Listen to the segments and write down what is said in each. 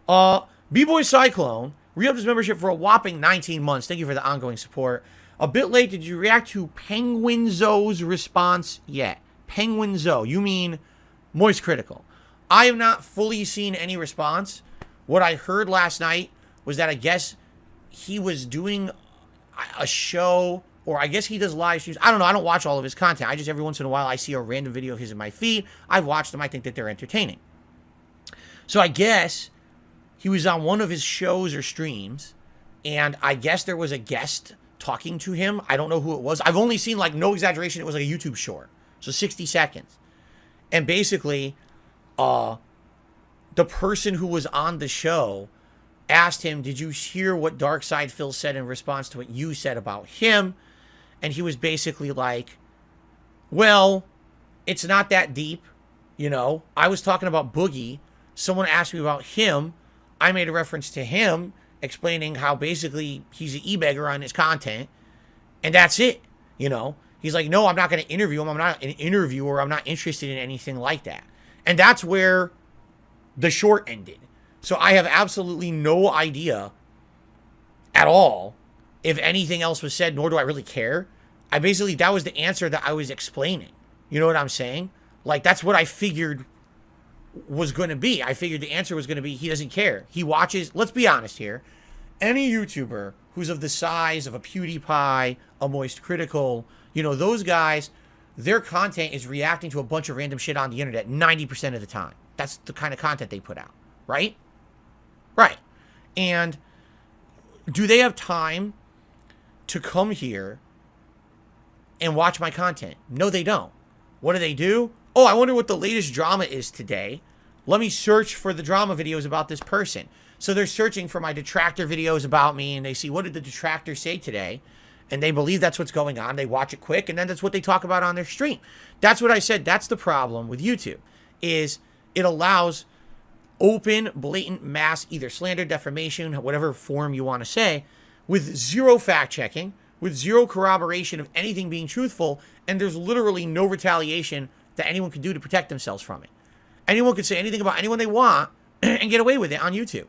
B-Boy Cyclone re-upped his membership for a whopping 19 months. Thank you for the ongoing support. A bit late, did you react to PENGUIN0's response yet? PENGUIN0, you mean Moist Critical. I have not fully seen any response. What I heard last night was that I guess he was doing a show, or I guess he does live streams. I don't know. I don't watch all of his content. I just, every once in a while, I see a random video of his in my feed. I've watched them. I think that they're entertaining. So I guess he was on one of his shows or streams, and I guess there was a guest talking to him. I don't know who it was. I've only seen, like, no exaggeration, it was like a YouTube short. So 60 seconds. And basically, the person who was on the show asked him, did you hear what Dark Side Phil said in response to what you said about him? And he was basically like, well, it's not that deep. You know, I was talking about Boogie. Someone asked me about him. I made a reference to him, explaining how basically he's an e-beggar on his content. And that's it. You know, he's like, no, I'm not going to interview him. I'm not an interviewer. I'm not interested in anything like that. And that's where the short ended. So I have absolutely no idea at all if anything else was said, nor do I really care. I basically, that was the answer that I was explaining. You know what I'm saying? Like, that's what I figured was going to be. I figured the answer was going to be he doesn't care. He watches, let's be honest here, any YouTuber who's of the size of a PewDiePie, a Moist Critical, you know, those guys, their content is reacting to a bunch of random shit on the internet 90% of the time. That's the kind of content they put out, right? Right. And do they have time to come here and watch my content? No, they don't. What do? Oh, I wonder what the latest drama is today. Let me search for the drama videos about this person. So they're searching for my detractor videos about me, and they see, what did the detractor say today? And they believe that's what's going on. They watch it quick, and then that's what they talk about on their stream. That's what I said. That's the problem with YouTube, is it allows open, blatant mass, either slander, defamation, whatever form you want to say, with zero fact-checking, with zero corroboration of anything being truthful, and there's literally no retaliation that anyone can do to protect themselves from it. Anyone can say anything about anyone they want and get away with it on YouTube.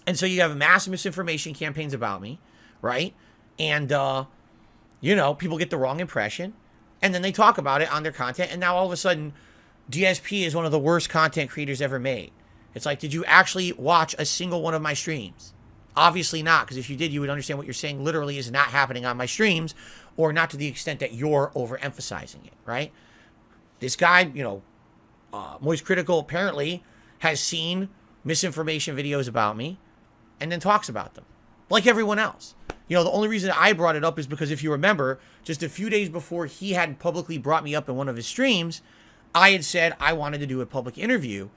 And so you have mass misinformation campaigns about me, right? And, you know, people get the wrong impression, and then they talk about it on their content, and now all of a sudden, DSP is one of the worst content creators ever made. It's like, did you actually watch a single one of my streams? Obviously not, because if you did, you would understand what you're saying literally is not happening on my streams, or not to the extent that you're overemphasizing it, right? This guy, you know, Moist Critical apparently has seen misinformation videos about me and then talks about them, like everyone else. You know, the only reason I brought it up is because if you remember, just a few days before he had publicly brought me up in one of his streams, I had said I wanted to do a public interview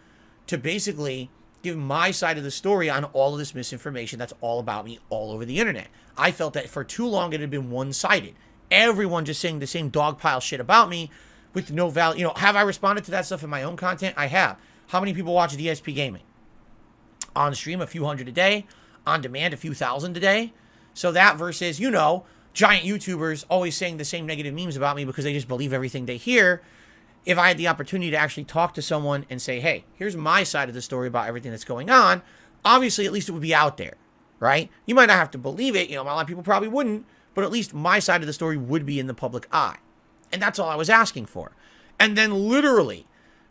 to basically give my side of the story on all of this misinformation that's all about me all over the internet. I felt that for too long it had been one-sided. Everyone just saying the same dogpile shit about me with no value. You know, have I responded to that stuff in my own content? I have. How many people watch DSP Gaming? On stream, a few hundred a day. On demand, a few thousand a day. So that versus, you know, giant YouTubers always saying the same negative memes about me because they just believe everything they hear. If I had the opportunity to actually talk to someone and say, hey, here's my side of the story about everything that's going on, obviously, at least it would be out there, right? You might not have to believe it. You know, a lot of people probably wouldn't, but at least my side of the story would be in the public eye. And that's all I was asking for. And then literally,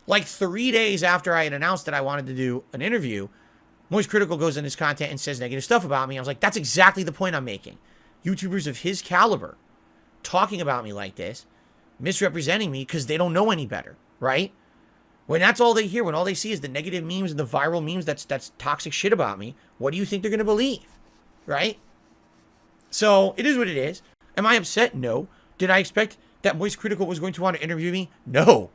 like 3 days after I had announced that I wanted to do an interview, Moist Critical goes in his content and says negative stuff about me. I was like, that's exactly the point I'm making. YouTubers of his caliber talking about me like this, misrepresenting me because they don't know any better, right? When that's all they hear, when all they see is the negative memes and the viral memes that's toxic shit about me, what do you think they're going to believe, right? So it is what it is. Am I upset? No. Did I expect that Moist Critical was going to want to interview me? No.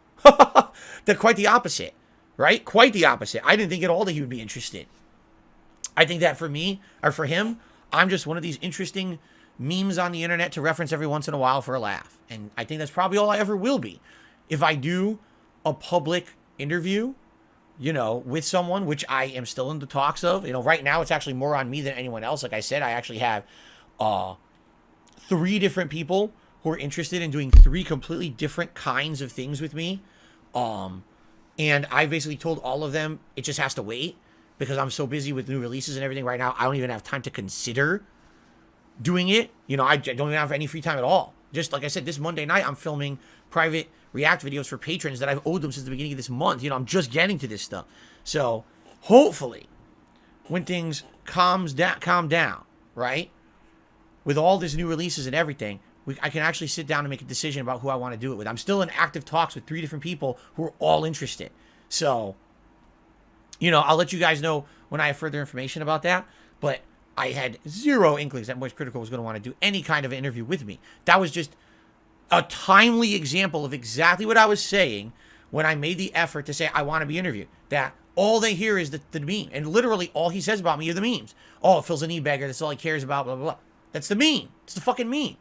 That's quite the opposite, right? Quite the opposite. I didn't think at all that he would be interested. I think that for me, or for him, I'm just one of these interesting memes on the internet to reference every once in a while for a laugh. And I think that's probably all I ever will be. If I do a public interview, you know, with someone, which I am still in the talks of, you know, right now it's actually more on me than anyone else. Like I said, I actually have 3 different people who are interested in doing 3 completely different kinds of things with me. And I basically told all of them it just has to wait. because I'm so busy with new releases and everything right now. I don't even have time to consider doing it. You know, I don't even have any free time at all. Just like I said, this Monday night, I'm filming private react videos for patrons that I've owed them since the beginning of this month. You know, I'm just getting to this stuff. So hopefully when things calm down, right? With all these new releases and everything, I can actually sit down and make a decision about who I want to do it with. I'm still in active talks with 3 different people who are all interested. So, you know, I'll let you guys know when I have further information about that. But I had 0 inklings that Moist Critical was going to want to do any kind of an interview with me. That was just a timely example of exactly what I was saying when I made the effort to say I want to be interviewed. That all they hear is the meme. And literally all he says about me are the memes. Oh, Phil's an e-bagger. That's all he cares about, blah, blah, blah. That's the meme. It's the fucking meme.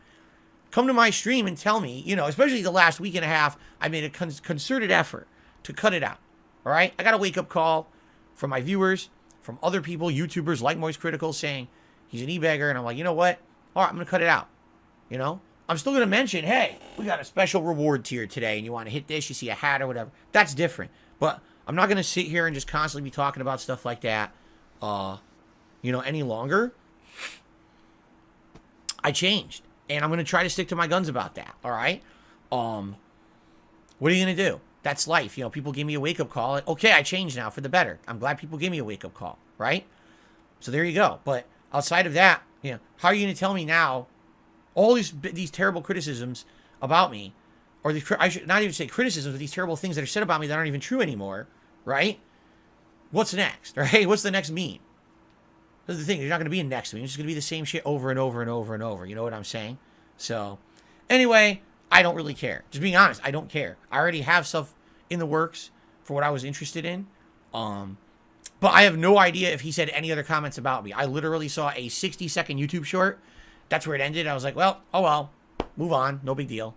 Come to my stream and tell me, you know, especially the last week and a half, I made a concerted effort to cut it out. All right? I got a wake-up call from my viewers, from other people, YouTubers like Moist Critical, saying he's an e-bagger. And I'm like, you know what? All right, I'm going to cut it out. You know? I'm still going to mention, hey, we got a special reward tier today, and you want to hit this, you see a hat or whatever. That's different. But I'm not going to sit here and just constantly be talking about stuff like that, you know, any longer. I changed. And I'm going to try to stick to my guns about that, all right? What are you going to do? That's life. You know, people give me a wake-up call. Okay, I changed now for the better. I'm glad people give me a wake-up call, right? So there you go. But outside of that, you know, how are you going to tell me now all these terrible criticisms about me, or I should not even say criticisms, but these terrible things that are said about me that aren't even true anymore, right? What's next, right? What's the next meme? That's the thing. There's not going to be a next meme. It's just going to be the same shit over and over and over and over. You know what I'm saying? So, anyway, I don't really care. Just being honest, I don't care. I already have stuff in the works for what I was interested in. But I have no idea if he said any other comments about me. I literally saw a 60-second YouTube short. That's where it ended. I was like, well, oh well. Move on. No big deal.